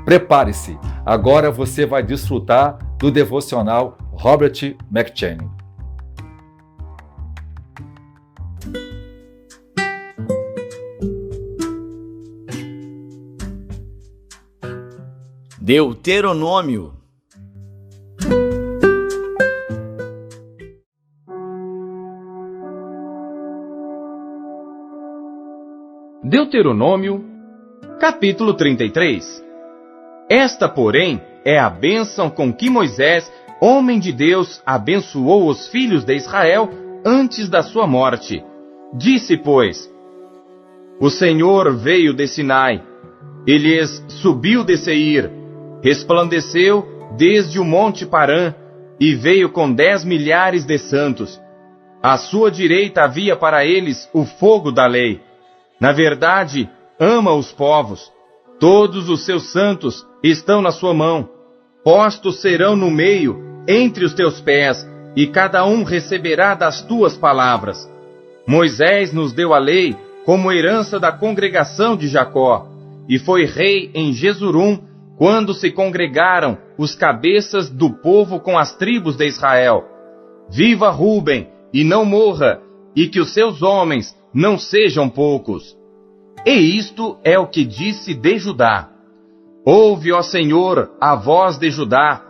Prepare-se, agora você vai desfrutar do devocional Robert McCheyne. Deuteronômio. Deuteronômio, capítulo 33. Esta, porém, é a bênção com que Moisés, homem de Deus, abençoou os filhos de Israel antes da sua morte. Disse, pois: O Senhor veio de Sinai, Ele subiu de Seir, resplandeceu desde o monte Parã, e veio com 10 milhares de santos. À sua direita havia para eles o fogo da lei. Na verdade, ama os povos. Todos os seus santos estão na sua mão. Postos serão no meio, entre os teus pés, e cada um receberá das tuas palavras. Moisés nos deu a lei como herança da congregação de Jacó, e foi rei em Jesurum, quando se congregaram os cabeças do povo com as tribos de Israel. Viva Ruben, e não morra, e que os seus homens não sejam poucos. E isto é o que disse de Judá: Ouve, ó Senhor, a voz de Judá,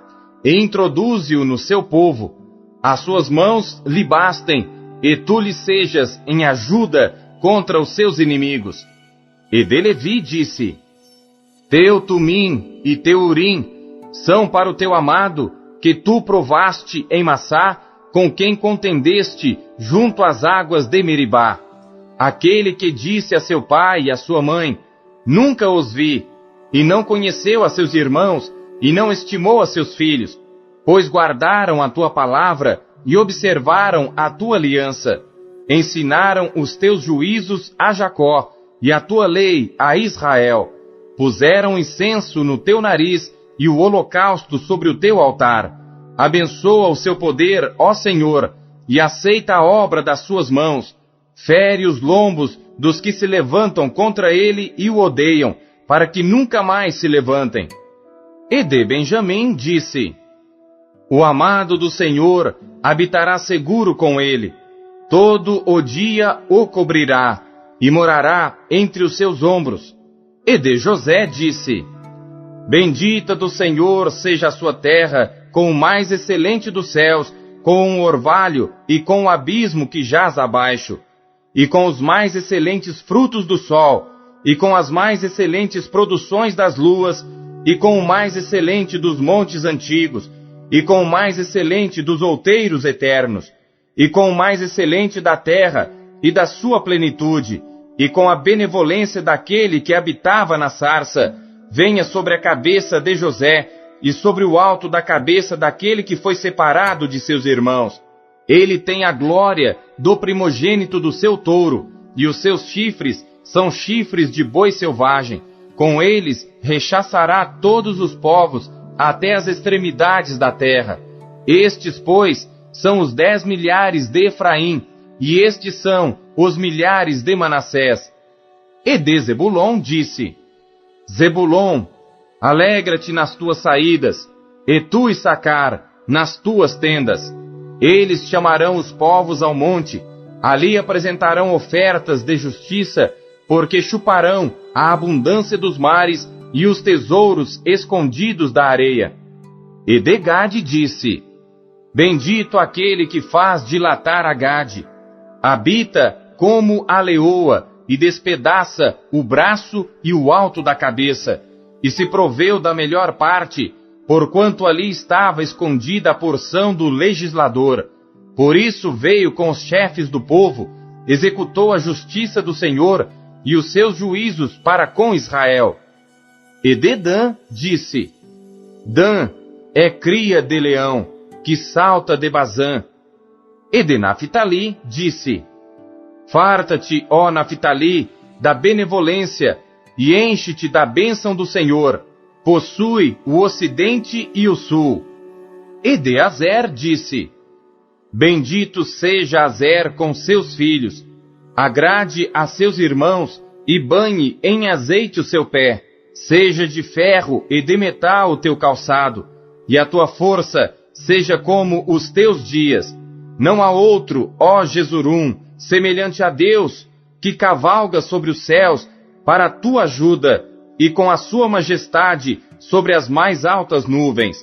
e introduze-o no seu povo. As suas mãos lhe bastem, e tu lhe sejas em ajuda contra os seus inimigos. E de Levi disse: Teu Tumim e teu Urim são para o teu amado, que tu provaste em Massá, com quem contendeste junto às águas de Meribá. Aquele que disse a seu pai e a sua mãe: Nunca os vi, e não conheceu a seus irmãos, e não estimou a seus filhos, pois guardaram a tua palavra e observaram a tua aliança. Ensinaram os teus juízos a Jacó, e a tua lei a Israel. Puseram incenso no teu nariz e o holocausto sobre o teu altar. Abençoa o seu poder, ó Senhor, e aceita a obra das suas mãos. Fere os lombos dos que se levantam contra ele e o odeiam, para que nunca mais se levantem. E de Benjamim disse: O amado do Senhor habitará seguro com ele. Todo o dia o cobrirá, e morará entre os seus ombros. E de José disse: Bendita do Senhor seja a sua terra, com o mais excelente dos céus, com o orvalho e com o abismo que jaz abaixo, e com os mais excelentes frutos do sol, e com as mais excelentes produções das luas, e com o mais excelente dos montes antigos, e com o mais excelente dos outeiros eternos, e com o mais excelente da terra e da sua plenitude, e com a benevolência daquele que habitava na sarça, venha sobre a cabeça de José, e sobre o alto da cabeça daquele que foi separado de seus irmãos. Ele tem a glória do primogênito do seu touro, e os seus chifres são chifres de boi selvagem. Com eles rechaçará todos os povos, até as extremidades da terra. Estes, pois, são os 10 milhares de Efraim, e estes são os milhares de Manassés. E de Zebulon disse: Zebulon, alegra-te nas tuas saídas, e tu, Issacar, nas tuas tendas. Eles chamarão os povos ao monte, ali apresentarão ofertas de justiça, porque chuparão a abundância dos mares e os tesouros escondidos da areia. E de Gade disse: Bendito aquele que faz dilatar a Gade, habita como a leoa, e despedaça o braço e o alto da cabeça, e se proveu da melhor parte, porquanto ali estava escondida a porção do legislador. Por isso veio com os chefes do povo, executou a justiça do Senhor e os seus juízos para com Israel. E de Dan disse: Dan é cria de leão, que salta de Bazã. E de Naphtali disse: Farta-te, ó Naphtali, da benevolência, e enche-te da bênção do Senhor. Possui o ocidente e o sul. E de Azer disse: Bendito seja Azer com seus filhos, agrade a seus irmãos, e banhe em azeite o seu pé. seja de ferro e de metal o teu calçado, e a tua força seja como os teus dias. Não há outro, ó Jesurum, semelhante a Deus, que cavalga sobre os céus para a tua ajuda, e com a sua majestade sobre as mais altas nuvens.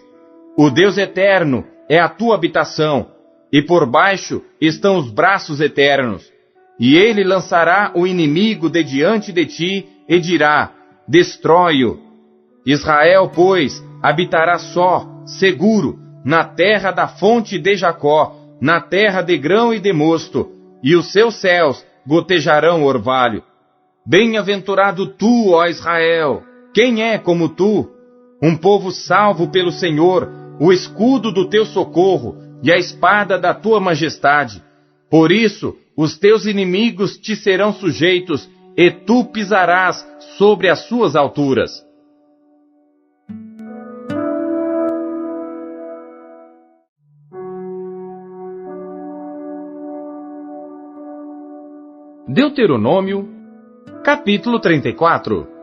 O Deus eterno é a tua habitação, e por baixo estão os braços eternos. E ele lançará o inimigo de diante de ti, e dirá: destrói-o. Israel, pois, habitará só, seguro, na terra da fonte de Jacó, na terra de grão e de mosto, e os seus céus gotejarão orvalho. Bem-aventurado tu, ó Israel! Quem é como tu? Um povo salvo pelo Senhor, o escudo do teu socorro e a espada da tua majestade. Por isso, os teus inimigos te serão sujeitos, e tu pisarás sobre as suas alturas. Deuteronômio, capítulo 34.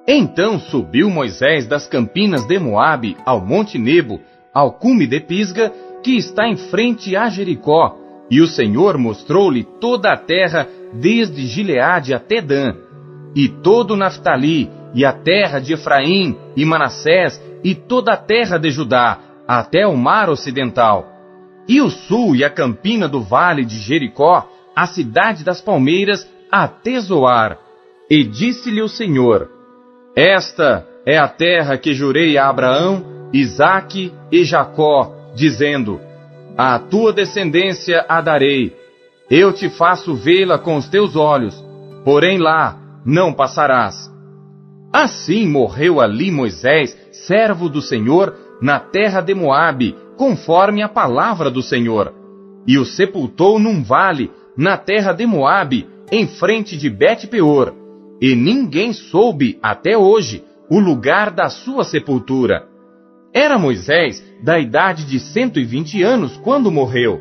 Então subiu Moisés das campinas de Moabe ao Monte Nebo, ao cume de Pisga, que está em frente a Jericó, e o Senhor mostrou-lhe toda a terra, desde Gileade até Dan, e todo Naftali, e a terra de Efraim, e Manassés, e toda a terra de Judá, até o mar ocidental, e o sul e a campina do vale de Jericó, a cidade das palmeiras, até Zoar. E disse-lhe o Senhor: esta é a terra que jurei a Abraão, Isaque e Jacó, dizendo: à tua descendência a darei. Eu te faço vê-la com os teus olhos, porém lá não passarás. Assim morreu ali Moisés, servo do Senhor, na terra de Moabe, conforme a palavra do Senhor. E o sepultou num vale, na terra de Moabe, em frente de Bet-peor. E ninguém soube, até hoje, o lugar da sua sepultura. Era Moisés da idade de 120 anos quando morreu.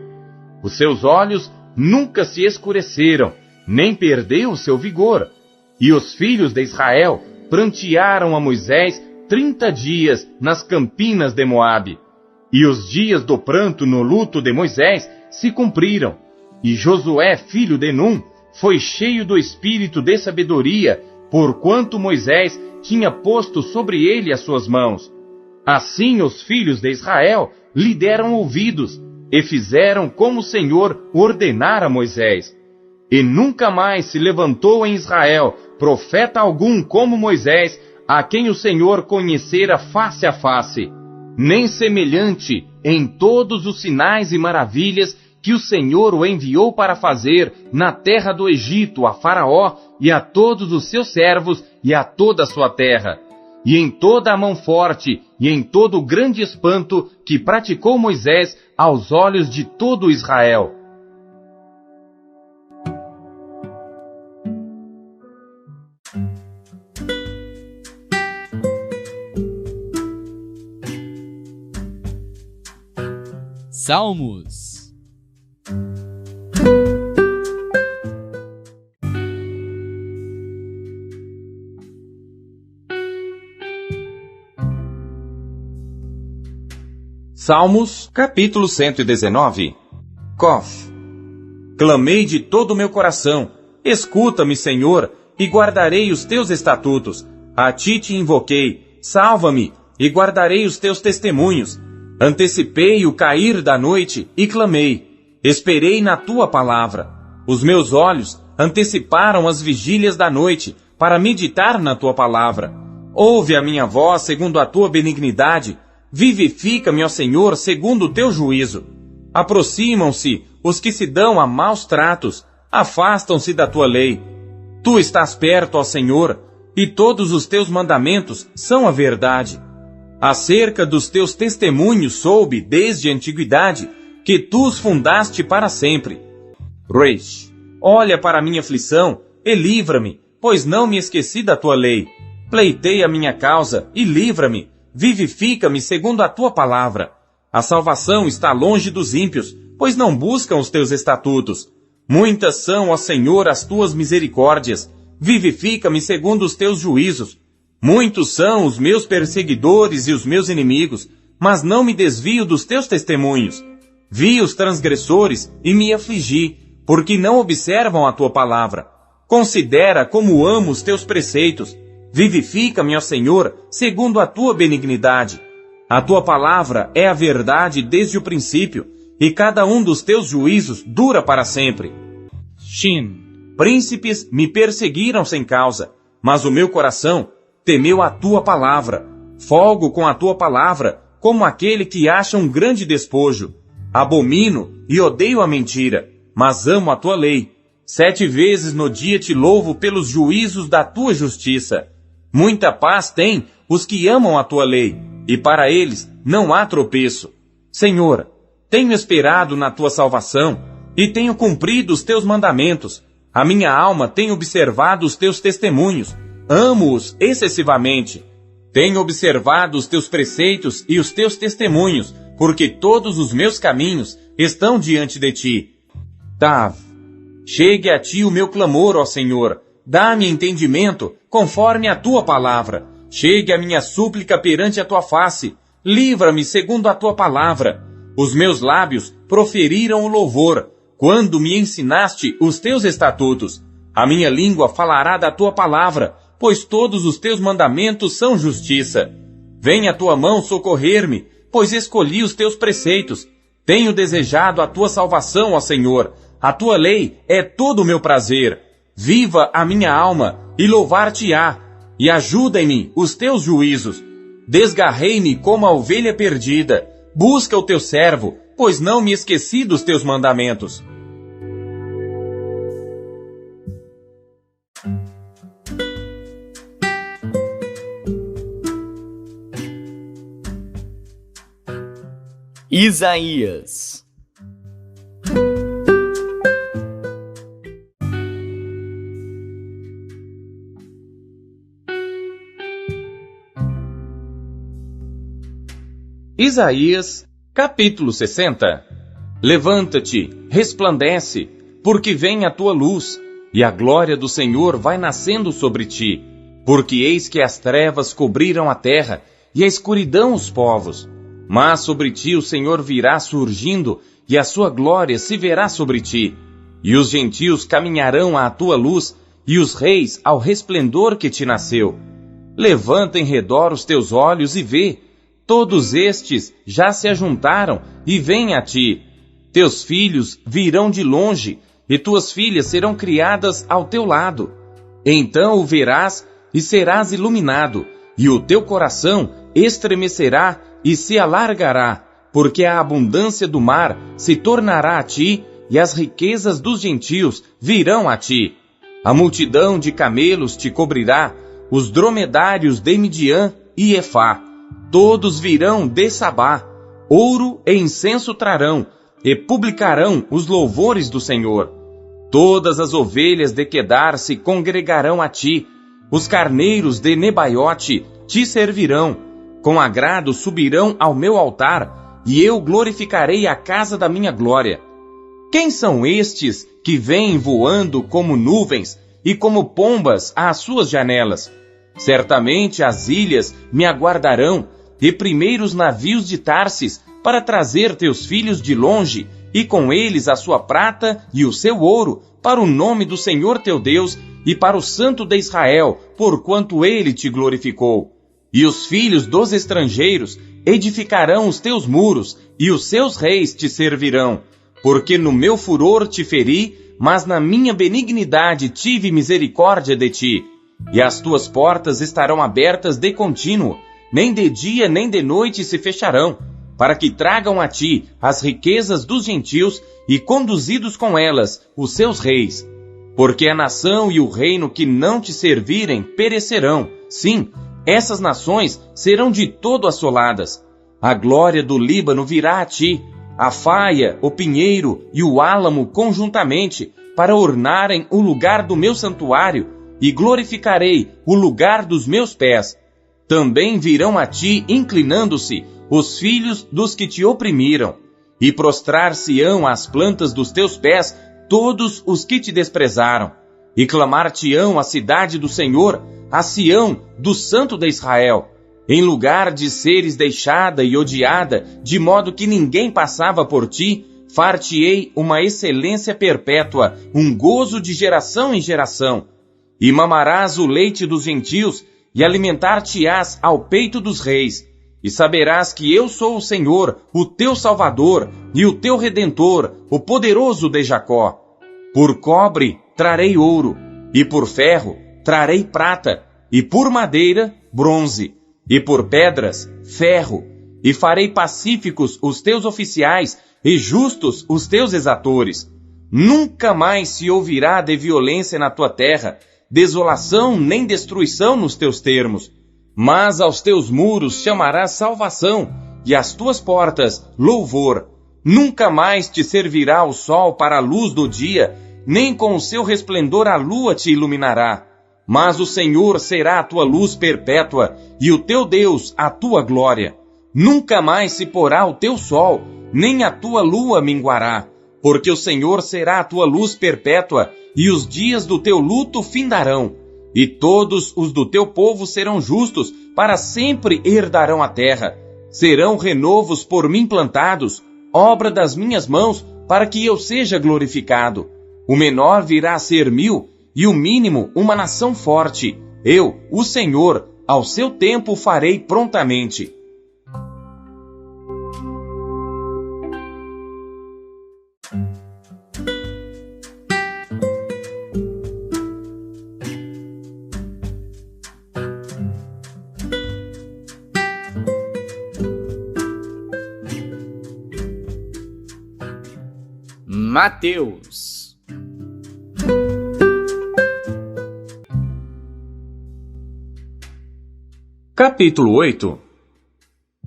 Os seus olhos nunca se escureceram, nem perdeu o seu vigor. E os filhos de Israel prantearam a Moisés 30 dias nas campinas de Moabe. E os dias do pranto no luto de Moisés se cumpriram. E Josué, filho de Num, foi cheio do espírito de sabedoria, porquanto Moisés tinha posto sobre ele as suas mãos. Assim os filhos de Israel lhe deram ouvidos, e fizeram como o Senhor ordenara a Moisés. E nunca mais se levantou em Israel profeta algum como Moisés, a quem o Senhor conhecera face a face, nem semelhante em todos os sinais e maravilhas que o Senhor o enviou para fazer na terra do Egito a Faraó e a todos os seus servos e a toda a sua terra, e em toda a mão forte e em todo o grande espanto que praticou Moisés aos olhos de todo Israel. Salmos. Salmos, capítulo 119. Cof. Clamei de todo o meu coração, escuta-me, Senhor, e guardarei os teus estatutos. A ti te invoquei, salva-me, e guardarei os teus testemunhos. Antecipei o cair da noite e clamei. Esperei na tua palavra. Os meus olhos anteciparam as vigílias da noite para meditar na tua palavra. Ouve a minha voz segundo a tua benignidade. Vivifica-me, ó Senhor, segundo o teu juízo. Aproximam-se os que se dão a maus tratos, afastam-se da tua lei. Tu estás perto, ó Senhor, e todos os teus mandamentos são a verdade. Acerca dos teus testemunhos soube, desde a antiguidade, que tu os fundaste para sempre. Reish, olha para a minha aflição e livra-me, pois não me esqueci da tua lei. Pleiteia a minha causa e livra-me. Vivifica-me segundo a tua palavra. A salvação está longe dos ímpios, pois não buscam os teus estatutos. Muitas são, ó Senhor, as tuas misericórdias. Vivifica-me segundo os teus juízos. Muitos são os meus perseguidores e os meus inimigos, mas não me desvio dos teus testemunhos. Vi os transgressores e me afligi, porque não observam a tua palavra. Considera como amo os teus preceitos. Vivifica-me, ó Senhor, segundo a tua benignidade. A tua palavra é a verdade desde o princípio, e cada um dos teus juízos dura para sempre. Shin. Príncipes me perseguiram sem causa, mas o meu coração temeu a tua palavra. Folgo com a tua palavra, como aquele que acha um grande despojo. Abomino e odeio a mentira, mas amo a tua lei. 7 vezes no dia te louvo pelos juízos da tua justiça. Muita paz têm os que amam a tua lei, e para eles não há tropeço. Senhor, tenho esperado na tua salvação, e tenho cumprido os teus mandamentos. A minha alma tem observado os teus testemunhos, amo-os excessivamente. Tenho observado os teus preceitos e os teus testemunhos, porque todos os meus caminhos estão diante de ti. Tav. Chegue a ti o meu clamor, ó Senhor. Dá-me entendimento, conforme a tua palavra. Chegue a minha súplica perante a tua face. Livra-me segundo a tua palavra. Os meus lábios proferiram o louvor, quando me ensinaste os teus estatutos. A minha língua falará da tua palavra, pois todos os teus mandamentos são justiça. Venha a tua mão socorrer-me, pois escolhi os teus preceitos. Tenho desejado a tua salvação, ó Senhor. A tua lei é todo o meu prazer. Viva a minha alma e louvar-te-á, e ajuda-me os teus juízos. Desgarrei-me como a ovelha perdida. Busca o teu servo, pois não me esqueci dos teus mandamentos. Isaías. Isaías, capítulo 60. Levanta-te, resplandece, porque vem a tua luz, e a glória do Senhor vai nascendo sobre ti. Porque eis que as trevas cobriram a terra, e a escuridão os povos. Mas sobre ti o Senhor virá surgindo, e a sua glória se verá sobre ti. E os gentios caminharão à tua luz, e os reis ao resplendor que te nasceu. Levanta em redor os teus olhos e vê. Todos estes já se ajuntaram e vêm a ti. Teus filhos virão de longe, e tuas filhas serão criadas ao teu lado. Então o verás e serás iluminado, e o teu coração estremecerá e se alargará, porque a abundância do mar se tornará a ti, e as riquezas dos gentios virão a ti. A multidão de camelos te cobrirá, os dromedários de Midian e Efá. Todos virão de Sabá, ouro e incenso trarão, e publicarão os louvores do Senhor. Todas as ovelhas de Quedar se congregarão a ti, os carneiros de Nebaiote te servirão, com agrado subirão ao meu altar, e eu glorificarei a casa da minha glória. Quem são estes que vêm voando como nuvens e como pombas às suas janelas? Certamente as ilhas me aguardarão, e primeiros navios de Tarsis, para trazer teus filhos de longe, e com eles a sua prata e o seu ouro, para o nome do Senhor teu Deus, e para o Santo de Israel, porquanto ele te glorificou. E os filhos dos estrangeiros edificarão os teus muros, e os seus reis te servirão. Porque no meu furor te feri, mas na minha benignidade tive misericórdia de ti. E as tuas portas estarão abertas de contínuo, nem de dia nem de noite se fecharão, para que tragam a ti as riquezas dos gentios e conduzidos com elas os seus reis. Porque a nação e o reino que não te servirem perecerão. Sim, essas nações serão de todo assoladas. A glória do Líbano virá a ti, a faia, o pinheiro e o álamo conjuntamente, para ornarem o lugar do meu santuário, e glorificarei o lugar dos meus pés. Também virão a ti, inclinando-se, os filhos dos que te oprimiram, e prostrar-se-ão às plantas dos teus pés todos os que te desprezaram. e clamar-te-ão a cidade do Senhor, a Sião, do Santo de Israel. Em lugar de seres deixada e odiada, de modo que ninguém passava por ti, far-te-ei uma excelência perpétua, um gozo de geração em geração. E mamarás o leite dos gentios, e alimentar-te-ás ao peito dos reis. E saberás que eu sou o Senhor, o teu Salvador, e o teu Redentor, o poderoso de Jacó. Por cobre trarei ouro, e por ferro trarei prata, e por madeira bronze, e por pedras ferro, e farei pacíficos os teus oficiais, e justos os teus exatores. Nunca mais se ouvirá de violência na tua terra, desolação nem destruição nos teus termos. Mas aos teus muros chamarás salvação, e às tuas portas louvor. Nunca mais te servirá o sol para a luz do dia, nem com o seu resplendor a lua te iluminará. Mas o Senhor será a tua luz perpétua, e o teu Deus a tua glória. Nunca mais se porá o teu sol, nem a tua lua minguará, porque o Senhor será a tua luz perpétua, e os dias do teu luto findarão. E todos os do teu povo serão justos, para sempre herdarão a terra. Serão renovos por mim plantados, obra das minhas mãos, para que eu seja glorificado. O menor virá a ser 1000, e o mínimo uma nação forte. Eu, o Senhor, ao seu tempo farei prontamente. Mateus. Capítulo 8.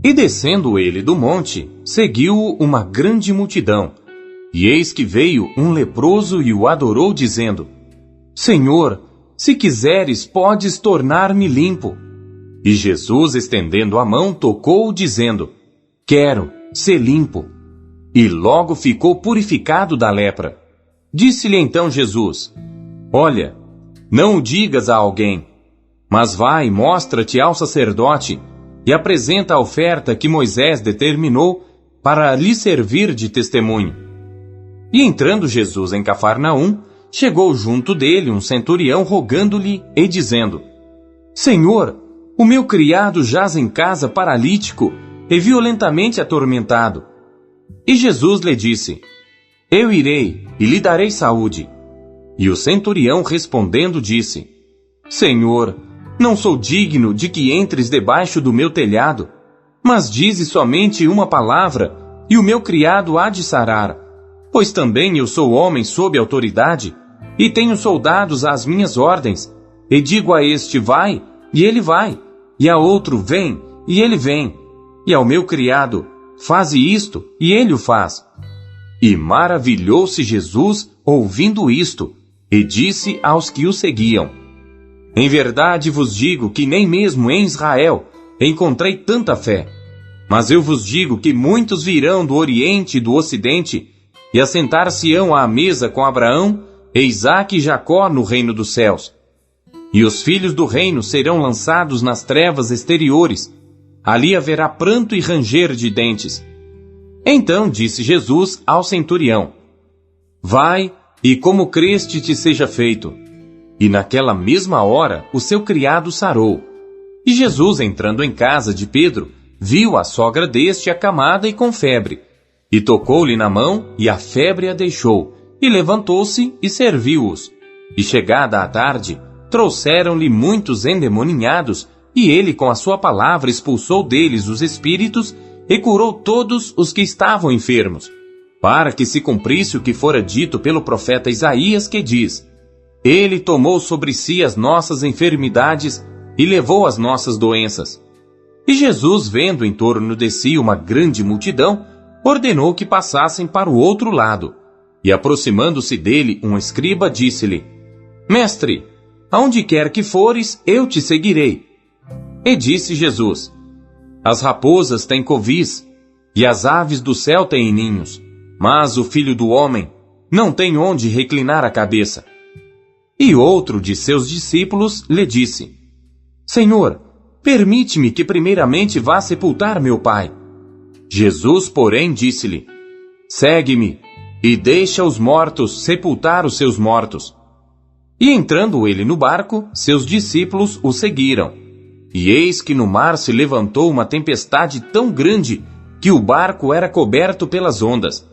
E descendo ele do monte, seguiu-o uma grande multidão. E eis que veio um leproso e o adorou, dizendo: Senhor, se quiseres, podes tornar-me limpo. E Jesus, estendendo a mão, tocou-o, dizendo: Quero, ser limpo. E logo ficou purificado da lepra. Disse-lhe então Jesus: Olha, não o digas a alguém, mas vai, mostra-te ao sacerdote, e apresenta a oferta que Moisés determinou para lhe servir de testemunho. E entrando Jesus em Cafarnaum, chegou junto dele um centurião rogando-lhe e dizendo: Senhor, o meu criado jaz em casa paralítico e violentamente atormentado. E Jesus lhe disse: Eu irei e lhe darei saúde. E o centurião respondendo disse: Senhor, não sou digno de que entres debaixo do meu telhado, mas dize somente uma palavra, e o meu criado há de sarar. Pois também eu sou homem sob autoridade, e tenho soldados às minhas ordens, e digo a este: vai, e ele vai, e a outro: vem, e ele vem, e ao meu criado: faze isto, e ele o faz. E maravilhou-se Jesus ouvindo isto, e disse aos que o seguiam: Em verdade vos digo que nem mesmo em Israel encontrei tanta fé. Mas eu vos digo que muitos virão do Oriente e do Ocidente, e assentar-se-ão à mesa com Abraão, e Isaque e Jacó no reino dos céus. E os filhos do reino serão lançados nas trevas exteriores. Ali haverá pranto e ranger de dentes. Então disse Jesus ao centurião: Vai, e como creste te seja feito. E naquela mesma hora o seu criado sarou. E Jesus, entrando em casa de Pedro, viu a sogra deste acamada e com febre. E tocou-lhe na mão, e a febre a deixou, e levantou-se e serviu-os. E chegada a tarde, trouxeram-lhe muitos endemoninhados, e ele com a sua palavra expulsou deles os espíritos, e curou todos os que estavam enfermos, para que se cumprisse o que fora dito pelo profeta Isaías, que diz: Ele tomou sobre si as nossas enfermidades e levou as nossas doenças. E Jesus, vendo em torno de si uma grande multidão, ordenou que passassem para o outro lado. E aproximando-se dele um escriba, disse-lhe: Mestre, aonde quer que fores, eu te seguirei. E disse Jesus: As raposas têm covis, e as aves do céu têm ninhos, mas o Filho do Homem não tem onde reclinar a cabeça. E outro de seus discípulos lhe disse: Senhor, permite-me que primeiramente vá sepultar meu pai. Jesus, porém, disse-lhe: Segue-me, e deixa os mortos sepultar os seus mortos. E entrando ele no barco, seus discípulos o seguiram. E eis que no mar se levantou uma tempestade tão grande que o barco era coberto pelas ondas.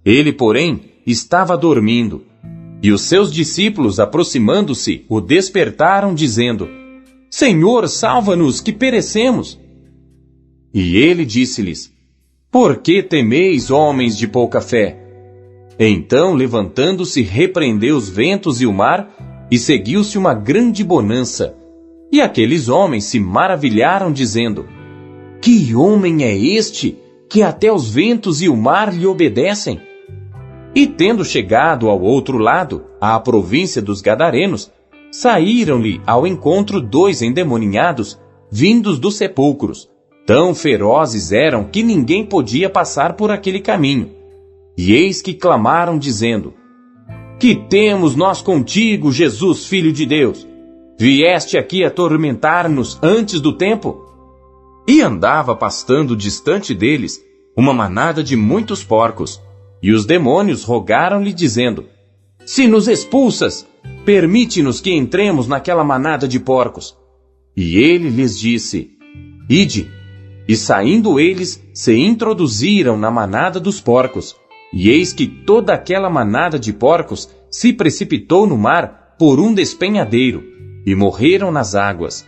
Ele, porém, estava dormindo. E os seus discípulos, aproximando-se, o despertaram, dizendo: Senhor, salva-nos, que perecemos. E ele disse-lhes: Por que temeis, homens de pouca fé? Então, levantando-se, repreendeu os ventos e o mar, e seguiu-se uma grande bonança. E aqueles homens se maravilharam, dizendo: Que homem é este, que até os ventos e o mar lhe obedecem? E tendo chegado ao outro lado, à província dos Gadarenos, saíram-lhe ao encontro 2 endemoninhados, vindos dos sepulcros. Tão ferozes eram que ninguém podia passar por aquele caminho. E eis que clamaram, dizendo: Que temos nós contigo, Jesus, Filho de Deus? Vieste aqui atormentar-nos antes do tempo? E andava pastando distante deles uma manada de muitos porcos. E os demônios rogaram-lhe, dizendo: Se nos expulsas, permite-nos que entremos naquela manada de porcos. E ele lhes disse: Ide. E saindo eles, se introduziram na manada dos porcos. E eis que toda aquela manada de porcos se precipitou no mar por um despenhadeiro, e morreram nas águas.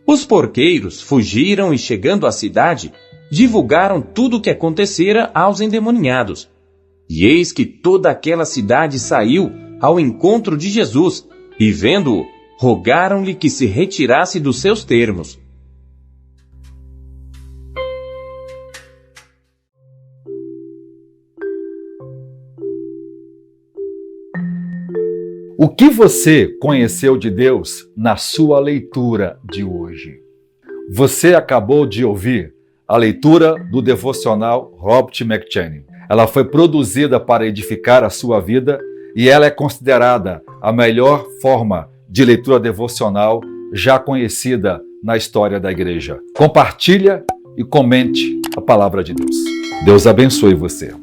Os porqueiros fugiram e, chegando à cidade, divulgaram tudo o que acontecera aos endemoninhados. E eis que toda aquela cidade saiu ao encontro de Jesus, e vendo-o, rogaram-lhe que se retirasse dos seus termos. O que você conheceu de Deus na sua leitura de hoje? Você acabou de ouvir a leitura do devocional Robert McCheyne. Ela foi produzida para edificar a sua vida e ela é considerada a melhor forma de leitura devocional já conhecida na história da igreja. Compartilha e comente a palavra de Deus. Deus abençoe você.